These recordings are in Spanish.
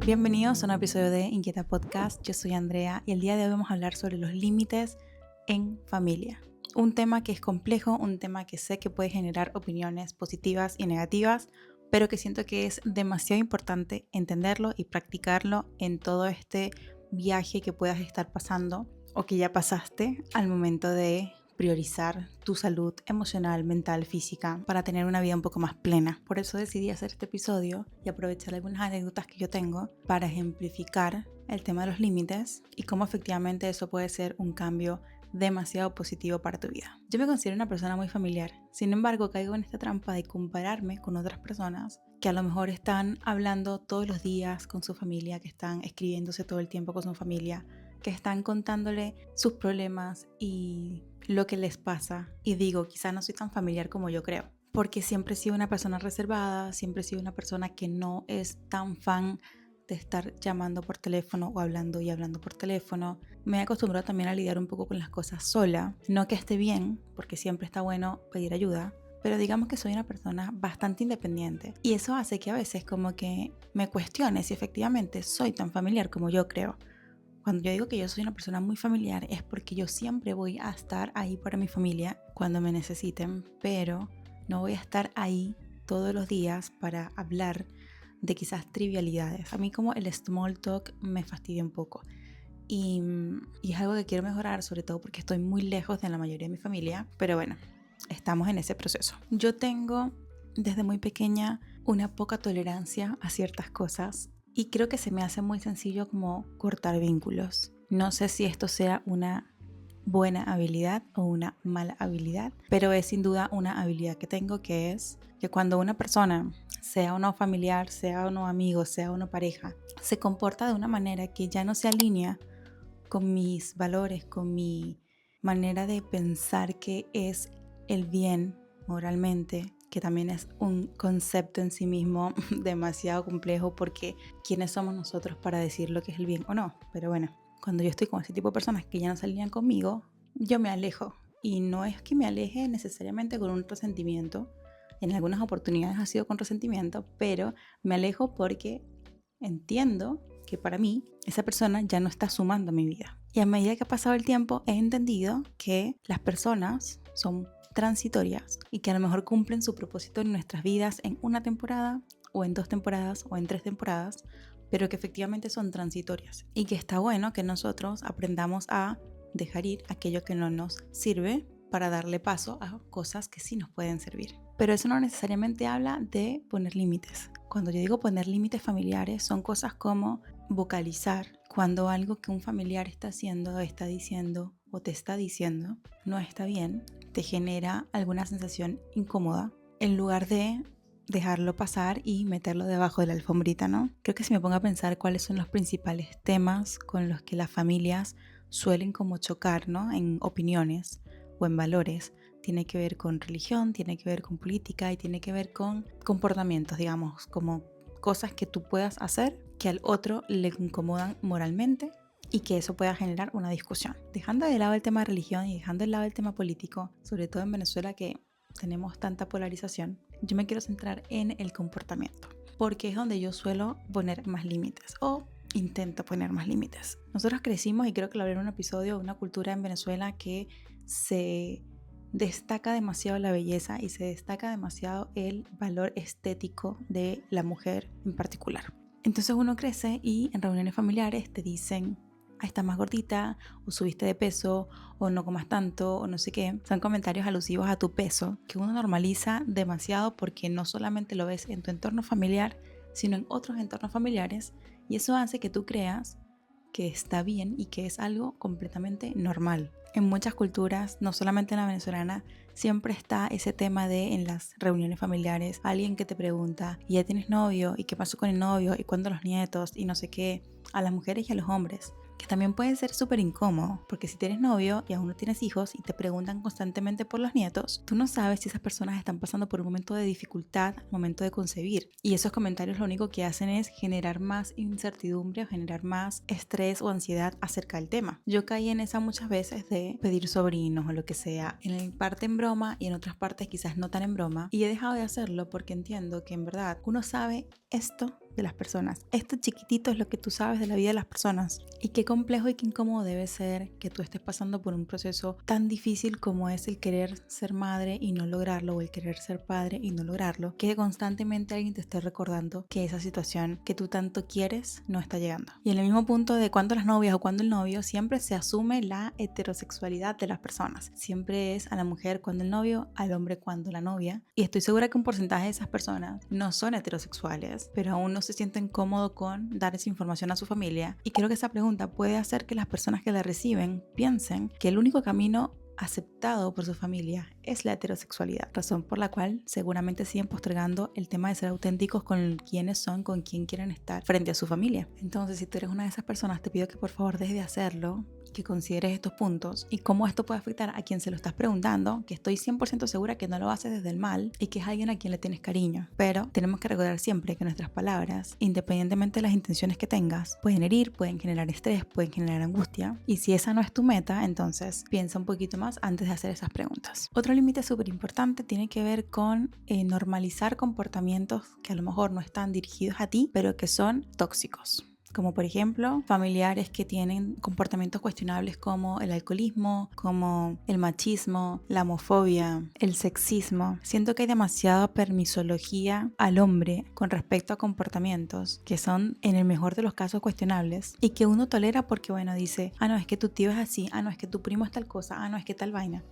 Bienvenidos a un episodio de Inquieta Podcast. Yo soy Andrea y el día de hoy vamos a hablar sobre los límites en familia. Un tema que es complejo, un tema que sé que puede generar opiniones positivas y negativas, pero que siento que es demasiado importante entenderlo y practicarlo en todo este viaje que puedas estar pasando o que ya pasaste al momento de priorizar tu salud emocional, mental, física para tener una vida un poco más plena. Por eso decidí hacer este episodio y aprovechar algunas anécdotas que yo tengo para ejemplificar el tema de los límites y cómo efectivamente eso puede ser un cambio demasiado positivo para tu vida. Yo me considero una persona muy familiar, sin embargo caigo en esta trampa de compararme con otras personas que a lo mejor están hablando todos los días con su familia, que están escribiéndose todo el tiempo con su familia, que están contándole sus problemas y lo que les pasa. Y digo, quizá no soy tan familiar como yo creo, porque siempre he sido una persona reservada, siempre he sido una persona que no es tan fan de estar llamando por teléfono o hablando y hablando por teléfono. Me he acostumbrado también a lidiar un poco con las cosas sola. No que esté bien, porque siempre está bueno pedir ayuda, pero digamos que soy una persona bastante independiente. Y eso hace que a veces como que me cuestione si efectivamente soy tan familiar como yo creo. Cuando yo digo que yo soy una persona muy familiar es porque yo siempre voy a estar ahí para mi familia cuando me necesiten, pero no voy a estar ahí todos los días para hablar de quizás trivialidades. A mí como el small talk me fastidia un poco y es algo que quiero mejorar, sobre todo porque estoy muy lejos de la mayoría de mi familia, pero bueno, estamos en ese proceso. Yo tengo desde muy pequeña una poca tolerancia a ciertas cosas y creo que se me hace muy sencillo como cortar vínculos. No sé si esto sea una buena habilidad o una mala habilidad, pero es sin duda una habilidad que tengo, que es que cuando una persona, sea o no familiar, sea o no amigo, sea o no pareja, se comporta de una manera que ya no se alinea con mis valores, con mi manera de pensar que es el bien moralmente, que también es un concepto en sí mismo demasiado complejo, porque ¿quiénes somos nosotros para decir lo que es el bien o no? Pero bueno, cuando yo estoy con ese tipo de personas que ya no se alinean conmigo, yo me alejo. Y no es que me aleje necesariamente con un resentimiento, en algunas oportunidades ha sido con resentimiento, pero me alejo porque entiendo que para mí esa persona ya no está sumando a mi vida. Y a medida que ha pasado el tiempo he entendido que las personas son transitorias y que a lo mejor cumplen su propósito en nuestras vidas en una temporada o en 2 temporadas o en 3 temporadas, pero que efectivamente son transitorias y que está bueno que nosotros aprendamos a dejar ir aquello que no nos sirve para darle paso a cosas que sí nos pueden servir. Pero eso no necesariamente habla de poner límites. Cuando yo digo poner límites familiares, son cosas como vocalizar cuando algo que un familiar está haciendo, está diciendo o te está diciendo no está bien, te genera alguna sensación incómoda, en lugar de dejarlo pasar y meterlo debajo de la alfombrita, ¿no? Creo que si me pongo a pensar cuáles son los principales temas con los que las familias suelen como chocar, ¿no? En opiniones o en valores, tiene que ver con religión, tiene que ver con política y tiene que ver con comportamientos, digamos, como cosas que tú puedas hacer que al otro le incomodan moralmente y que eso pueda generar una discusión. Dejando de lado el tema de religión y dejando de lado el tema político, sobre todo en Venezuela que tenemos tanta polarización, yo me quiero centrar en el comportamiento, porque es donde yo suelo poner más límites o intento poner más límites. Nosotros crecimos, y creo que lo hablé en un episodio, una cultura en Venezuela que se destaca demasiado la belleza y se destaca demasiado el valor estético de la mujer en particular. Entonces uno crece y en reuniones familiares te dicen: estás más gordita, o subiste de peso, o no comas tanto, o no sé qué. Son comentarios alusivos a tu peso que uno normaliza demasiado porque no solamente lo ves en tu entorno familiar, sino en otros entornos familiares, y eso hace que tú creas que está bien y que es algo completamente normal. En muchas culturas, no solamente en la venezolana, siempre está ese tema de, en las reuniones familiares, alguien que te pregunta: ¿y ya tienes novio? ¿Y qué pasó con el novio? ¿Y cuándo los nietos? Y no sé qué, a las mujeres y a los hombres. Que también puede ser súper incómodo, porque si tienes novio y aún no tienes hijos y te preguntan constantemente por los nietos, tú no sabes si esas personas están pasando por un momento de dificultad al momento de concebir. Y esos comentarios lo único que hacen es generar más incertidumbre o generar más estrés o ansiedad acerca del tema. Yo caí en esa muchas veces de pedir sobrinos o lo que sea, en parte en broma y en otras partes quizás no tan en broma, y he dejado de hacerlo porque entiendo que en verdad uno sabe esto de las personas. Esto chiquitito es lo que tú sabes de la vida de las personas. Y qué complejo y qué incómodo debe ser que tú estés pasando por un proceso tan difícil como es el querer ser madre y no lograrlo, o el querer ser padre y no lograrlo, que constantemente alguien te esté recordando que esa situación que tú tanto quieres no está llegando. Y en el mismo punto de cuando las novias o cuando el novio, siempre se asume la heterosexualidad de las personas. Siempre es a la mujer cuando el novio, al hombre cuando la novia. Y estoy segura que un porcentaje de esas personas no son heterosexuales, pero aún no se sienten cómodos con dar esa información a su familia. Y creo que esa pregunta puede hacer que las personas que la reciben piensen que el único camino aceptado por su familia es la heterosexualidad, razón por la cual seguramente siguen postergando el tema de ser auténticos con quienes son, con quien quieren estar frente a su familia. Entonces, si tú eres una de esas personas, te pido que por favor dejes de hacerlo, que consideres estos puntos y cómo esto puede afectar a quien se lo estás preguntando, que estoy 100% segura que no lo haces desde el mal y que es alguien a quien le tienes cariño. Pero tenemos que recordar siempre que nuestras palabras, independientemente de las intenciones que tengas, pueden herir, pueden generar estrés, pueden generar angustia, y si esa no es tu meta, entonces piensa un poquito más antes de hacer esas preguntas. Otro límite súper importante tiene que ver con normalizar comportamientos que a lo mejor no están dirigidos a ti, pero que son tóxicos. Como por ejemplo, familiares que tienen comportamientos cuestionables como el alcoholismo, como el machismo, la homofobia, el sexismo. Siento que hay demasiada permisología al hombre con respecto a comportamientos que son en el mejor de los casos cuestionables y que uno tolera porque, bueno, dice, no, es que tu tío es así, no, es que tu primo es tal cosa, no, es que tal vaina.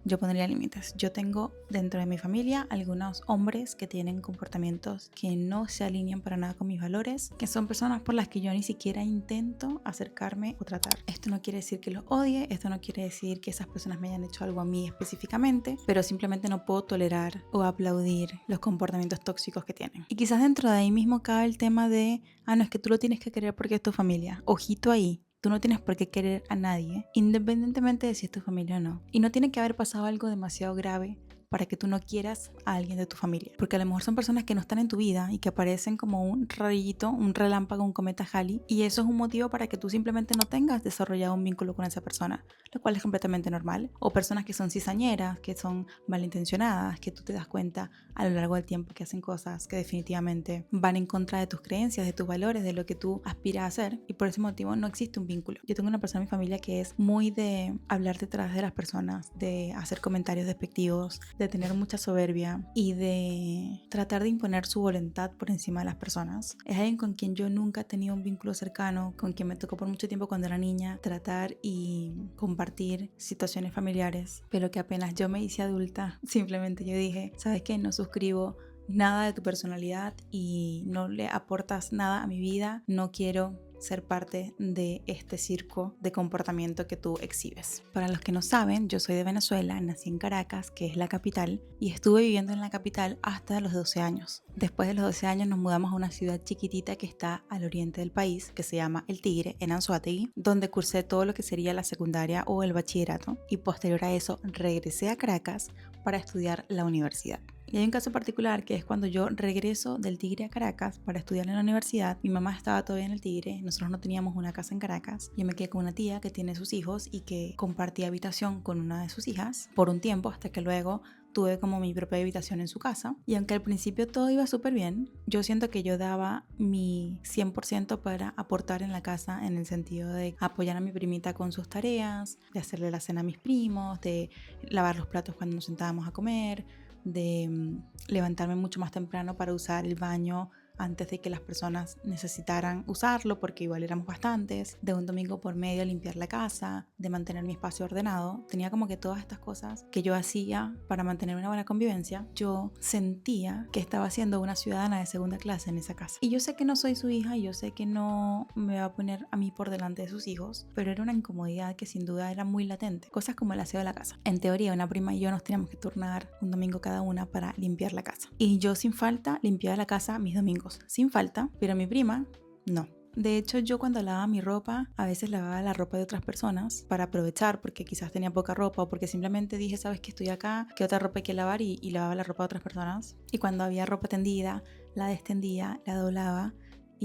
Yo pondría límites. Yo tengo dentro de mi familia algunos hombres que tienen comportamientos que no se alinean para nada con mis valores, que son personas por las que yo ni siquiera intento acercarme o tratar. Esto no quiere decir que los odie, esto no quiere decir que esas personas me hayan hecho algo a mí específicamente, pero simplemente no puedo tolerar o aplaudir los comportamientos tóxicos que tienen. Y quizás dentro de ahí mismo cabe el tema de, no, es que tú lo tienes que querer porque es tu familia. Ojito ahí. Tú no tienes por qué querer a nadie, independientemente de si es tu familia o no. Y no tiene que haber pasado algo demasiado grave para que tú no quieras a alguien de tu familia. Porque a lo mejor son personas que no están en tu vida y que aparecen como un rayito, un relámpago, un cometa Halley, y eso es un motivo para que tú simplemente no tengas desarrollado un vínculo con esa persona, lo cual es completamente normal. O personas que son cizañeras, que son malintencionadas, que tú te das cuenta a lo largo del tiempo que hacen cosas que definitivamente van en contra de tus creencias, de tus valores, de lo que tú aspiras a hacer, y por ese motivo no existe un vínculo. Yo tengo una persona en mi familia que es muy de hablar detrás de las personas, de hacer comentarios despectivos, de tener mucha soberbia y de tratar de imponer su voluntad por encima de las personas. Es alguien con quien yo nunca he tenido un vínculo cercano, con quien me tocó por mucho tiempo cuando era niña tratar y compartir situaciones familiares, pero que apenas yo me hice adulta, simplemente yo dije, ¿sabes qué? No suscribo nada de tu personalidad y no le aportas nada a mi vida, no quiero ser parte de este circo de comportamiento que tú exhibes. Para los que no saben, yo soy de Venezuela, nací en Caracas, que es la capital, y estuve viviendo en la capital hasta los 12 años. Después de los 12 años nos mudamos a una ciudad chiquitita que está al oriente del país, que se llama El Tigre, en Anzoátegui, donde cursé todo lo que sería la secundaria o el bachillerato, y posterior a eso regresé a Caracas para estudiar la universidad. Y hay un caso particular que es cuando yo regreso del Tigre a Caracas para estudiar en la universidad. Mi mamá estaba todavía en el Tigre, nosotros no teníamos una casa en Caracas. Yo me quedé con una tía que tiene sus hijos y que compartía habitación con una de sus hijas por un tiempo, hasta que luego tuve como mi propia habitación en su casa. Y aunque al principio todo iba súper bien, yo siento que yo daba mi 100% para aportar en la casa, en el sentido de apoyar a mi primita con sus tareas, de hacerle la cena a mis primos, de lavar los platos cuando nos sentábamos a comer, de levantarme mucho más temprano para usar el baño antes de que las personas necesitaran usarlo, porque igual éramos bastantes, de un domingo por medio limpiar la casa, de mantener mi espacio ordenado. Tenía como que todas estas cosas que yo hacía para mantener una buena convivencia. Yo sentía que estaba siendo una ciudadana de segunda clase en esa casa. Y yo sé que no soy su hija y yo sé que no me va a poner a mí por delante de sus hijos, pero era una incomodidad que sin duda era muy latente. Cosas como el aseo de la casa. En teoría, una prima y yo nos teníamos que turnar un domingo cada una para limpiar la casa. Y yo sin falta limpiaba la casa mis domingos. Sin falta, pero mi prima no. De hecho, yo cuando lavaba mi ropa, a veces lavaba la ropa de otras personas para aprovechar, porque quizás tenía poca ropa o porque simplemente dije, sabes que estoy acá, ¿qué otra ropa hay que lavar? Y lavaba la ropa de otras personas. Y cuando había ropa tendida, la destendía, la doblaba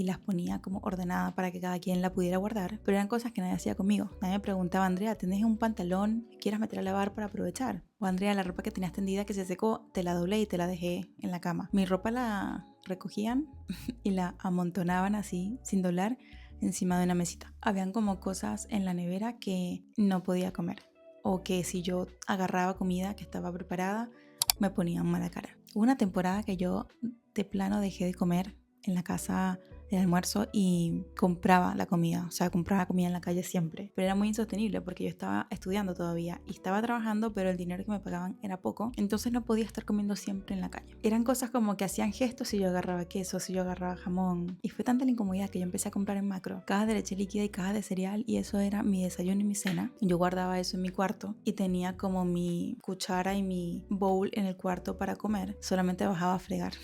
y las ponía como ordenada para que cada quien la pudiera guardar, pero eran cosas que nadie hacía conmigo. Nadie me preguntaba, Andrea, ¿tenés un pantalón que quieras meter a lavar para aprovechar? O Andrea, la ropa que tenías tendida que se secó, te la doblé y te la dejé en la cama. Mi ropa la recogían y la amontonaban así, sin doblar, encima de una mesita. Habían como cosas en la nevera que no podía comer, o que si yo agarraba comida que estaba preparada, me ponían mala cara. Hubo una temporada que yo de plano dejé de comer en la casa del almuerzo y compraba la comida, o sea, compraba comida en la calle siempre, pero era muy insostenible porque yo estaba estudiando todavía y estaba trabajando, pero el dinero que me pagaban era poco, entonces no podía estar comiendo siempre en la calle. Eran cosas como que hacían gestos si yo agarraba queso, si yo agarraba jamón, y fue tanta la incomodidad que yo empecé a comprar en Macro cajas de leche líquida y cajas de cereal, y eso era mi desayuno y mi cena. Yo guardaba eso en mi cuarto y tenía como mi cuchara y mi bowl en el cuarto para comer, solamente bajaba a fregar.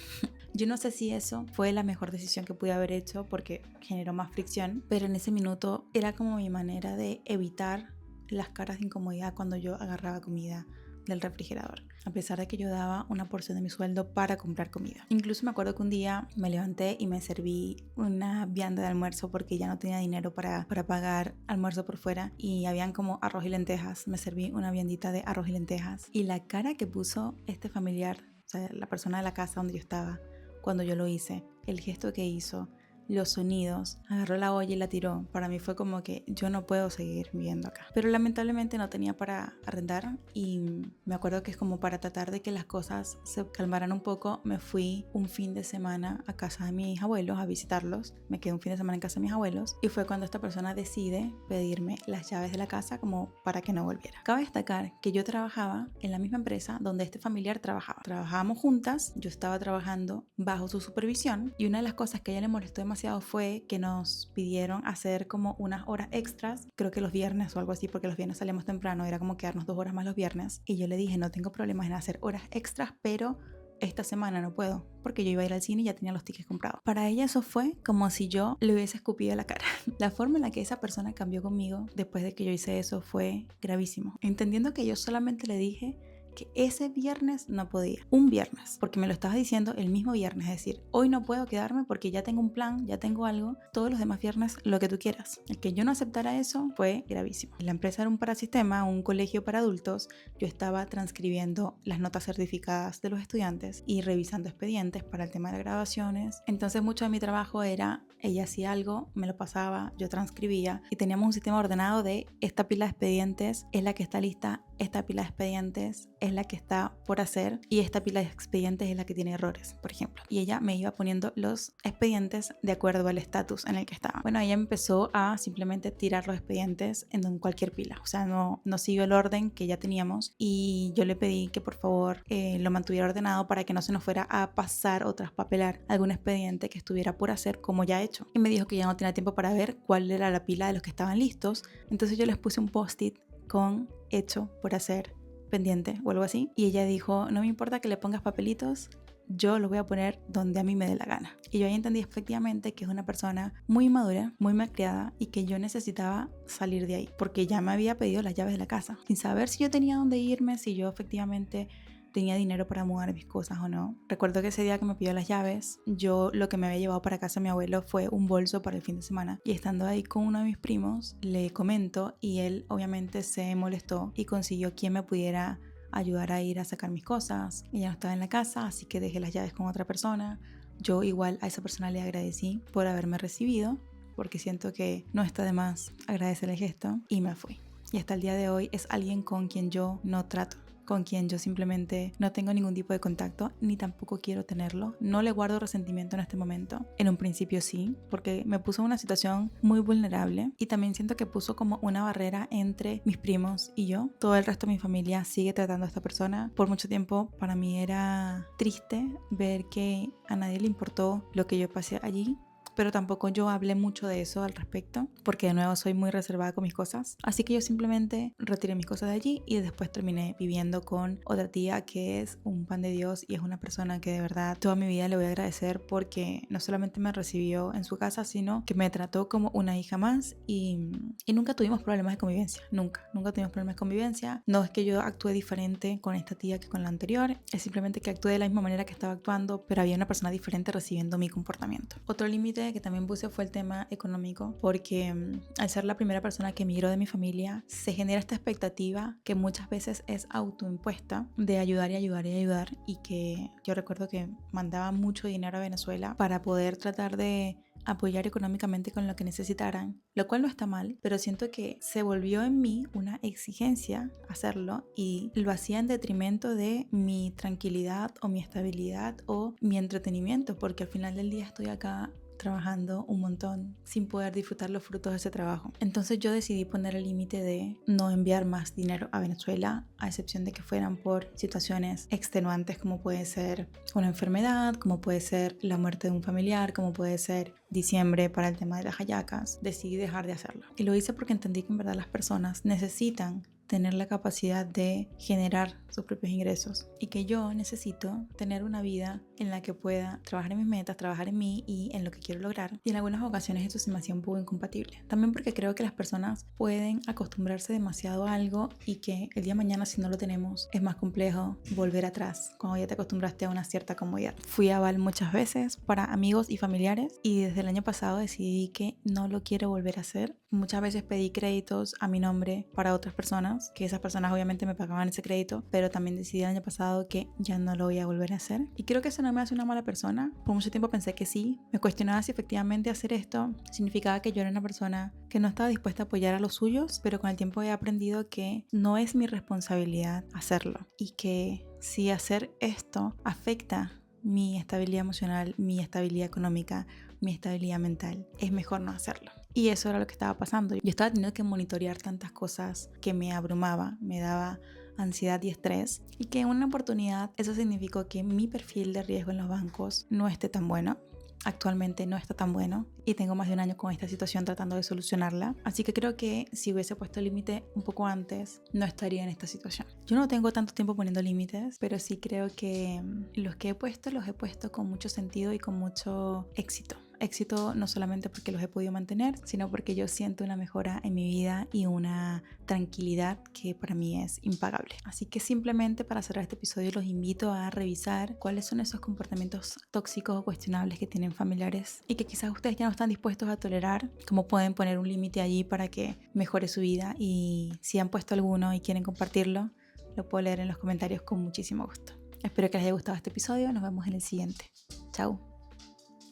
Yo no sé si eso fue la mejor decisión que pude haber hecho porque generó más fricción, pero en ese minuto era como mi manera de evitar las caras de incomodidad cuando yo agarraba comida del refrigerador, a pesar de que yo daba una porción de mi sueldo para comprar comida. Incluso me acuerdo que un día me levanté y me serví una vianda de almuerzo porque ya no tenía dinero para pagar almuerzo por fuera, y habían como arroz y lentejas. Me serví una viandita de arroz y lentejas, y la cara que puso este familiar, o sea, la persona de la casa donde yo estaba, cuando yo lo hice, el gesto que hizo, los sonidos, agarró la olla y la tiró. Para mí fue como que yo no puedo seguir viviendo acá. Pero lamentablemente no tenía para arrendar, y me acuerdo que es como para tratar de que las cosas se calmaran un poco, me fui un fin de semana a casa de mis abuelos a visitarlos. Me quedé un fin de semana en casa de mis abuelos, y fue cuando esta persona decide pedirme las llaves de la casa como para que no volviera. Cabe destacar que yo trabajaba en la misma empresa donde este familiar trabajaba. Trabajábamos juntas, yo estaba trabajando bajo su supervisión, y una de las cosas que a ella le molestó demasiado fue que nos pidieron hacer como unas horas extras, creo que los viernes o algo así, porque los viernes salíamos temprano, era como quedarnos 2 horas más los viernes, y yo le dije, no tengo problemas en hacer horas extras, pero esta semana no puedo, porque yo iba a ir al cine y ya tenía los tickets comprados. Para ella eso fue como si yo le hubiese escupido a la cara. La forma en la que esa persona cambió conmigo después de que yo hice eso fue gravísimo, entendiendo que yo solamente le dije que ese viernes no podía, un viernes, porque me lo estaba diciendo el mismo viernes, es decir, hoy no puedo quedarme porque ya tengo un plan, ya tengo algo, todos los demás viernes lo que tú quieras. El que yo no aceptara eso fue gravísimo. La empresa era un parasistema, un colegio para adultos. Yo estaba transcribiendo las notas certificadas de los estudiantes y revisando expedientes para el tema de graduaciones, entonces mucho de mi trabajo era, ella hacía algo, me lo pasaba, yo transcribía, y teníamos un sistema ordenado de esta pila de expedientes es la que está lista, esta pila de expedientes es la que está por hacer, y esta pila de expedientes es la que tiene errores, por ejemplo. Y ella me iba poniendo los expedientes de acuerdo al estatus en el que estaba. Bueno, ella empezó a simplemente tirar los expedientes en cualquier pila, o sea, no siguió el orden que ya teníamos, y yo le pedí que por favor lo mantuviera ordenado para que no se nos fuera a pasar o traspapelar algún expediente que estuviera por hacer como ya hecho. Y me dijo que ya no tenía tiempo para ver cuál era la pila de los que estaban listos, entonces yo les puse un post-it con hecho por hacer, pendiente o algo así, y ella dijo, no me importa que le pongas papelitos, yo lo voy a poner donde a mí me dé la gana. Y yo ahí entendí efectivamente que es una persona muy madura, muy malcriada, y que yo necesitaba salir de ahí, porque ya me había pedido las llaves de la casa, sin saber si yo tenía dónde irme, si yo efectivamente tenía dinero para mudar mis cosas o no. Recuerdo que ese día que me pidió las llaves, yo lo que me había llevado para casa de mi abuelo fue un bolso para el fin de semana, y estando ahí con uno de mis primos le comento, y él obviamente se molestó y consiguió quien me pudiera ayudar a ir a sacar mis cosas. Ella no estaba en la casa, así que dejé las llaves con otra persona. Yo igual a esa persona le agradecí por haberme recibido, porque siento que no está de más agradecer el gesto, y me fui. Y hasta el día de hoy es alguien con quien yo no trato, con quien yo simplemente no tengo ningún tipo de contacto, ni tampoco quiero tenerlo. No le guardo resentimiento en este momento. En un principio sí, porque me puso en una situación muy vulnerable, y también siento que puso como una barrera entre mis primos y yo. Todo el resto de mi familia sigue tratando a esta persona. Por mucho tiempo para mí era triste ver que a nadie le importó lo que yo pasé allí, pero tampoco yo hablé mucho de eso al respecto, porque de nuevo soy muy reservada con mis cosas. Así que yo simplemente retiré mis cosas de allí, y después terminé viviendo con otra tía que es un pan de Dios, y es una persona que de verdad toda mi vida le voy a agradecer, porque no solamente me recibió en su casa, sino que me trató como una hija más, y nunca tuvimos problemas de convivencia. Nunca tuvimos problemas de convivencia. No es que yo actúe diferente con esta tía que con la anterior, es simplemente que actué de la misma manera que estaba actuando, pero había una persona diferente recibiendo mi comportamiento. Otro límite límite que también puse fue el tema económico, porque al ser la primera persona que emigró de mi familia, se genera esta expectativa que muchas veces es autoimpuesta de ayudar y ayudar y ayudar, y que yo recuerdo que mandaba mucho dinero a Venezuela para poder tratar de apoyar económicamente con lo que necesitaran, lo cual no está mal, pero siento que se volvió en mí una exigencia hacerlo y lo hacía en detrimento de mi tranquilidad o mi estabilidad o mi entretenimiento, porque al final del día estoy acá trabajando un montón sin poder disfrutar los frutos de ese trabajo. Entonces yo decidí poner el límite de no enviar más dinero a Venezuela, a excepción de que fueran por situaciones extenuantes como puede ser una enfermedad, como puede ser la muerte de un familiar, como puede ser diciembre para el tema de las hallacas. Decidí dejar de hacerlo. Y lo hice porque entendí que en verdad las personas necesitan tener la capacidad de generar sus propios ingresos y que yo necesito tener una vida en la que pueda trabajar en mis metas, trabajar en mí y en lo que quiero lograr, y en algunas ocasiones eso se me hacía un poco incompatible. También porque creo que las personas pueden acostumbrarse demasiado a algo y que el día de mañana, si no lo tenemos, es más complejo volver atrás cuando ya te acostumbraste a una cierta comodidad. Fui a aval muchas veces para amigos y familiares y desde el año pasado decidí que no lo quiero volver a hacer. Muchas veces pedí créditos a mi nombre para otras personas, que esas personas obviamente me pagaban ese crédito, pero también decidí el año pasado que ya no lo voy a volver a hacer. Y creo que eso no me hace una mala persona. Por mucho tiempo pensé que sí. Me cuestionaba si efectivamente hacer esto significaba que yo era una persona que no estaba dispuesta a apoyar a los suyos, pero con el tiempo he aprendido que no es mi responsabilidad hacerlo y que si hacer esto afecta mi estabilidad emocional, mi estabilidad económica, mi estabilidad mental, es mejor no hacerlo. Y eso era lo que estaba pasando. Yo estaba teniendo que monitorear tantas cosas que me abrumaba, me daba ansiedad y estrés, y que en una oportunidad eso significó que mi perfil de riesgo en los bancos no esté tan bueno. Actualmente no está tan bueno y tengo más de un año con esta situación tratando de solucionarla. Así que creo que si hubiese puesto el límite un poco antes, no estaría en esta situación. Yo no tengo tanto tiempo poniendo límites, pero sí creo que los que he puesto los he puesto con mucho sentido y con mucho éxito. Éxito no solamente porque los he podido mantener, sino porque yo siento una mejora en mi vida y una tranquilidad que para mí es impagable. Así que simplemente para cerrar este episodio los invito a revisar cuáles son esos comportamientos tóxicos o cuestionables que tienen familiares y que quizás ustedes ya no están dispuestos a tolerar, cómo pueden poner un límite allí para que mejore su vida, y si han puesto alguno y quieren compartirlo, lo puedo leer en los comentarios con muchísimo gusto. Espero que les haya gustado este episodio, nos vemos en el siguiente. Chao.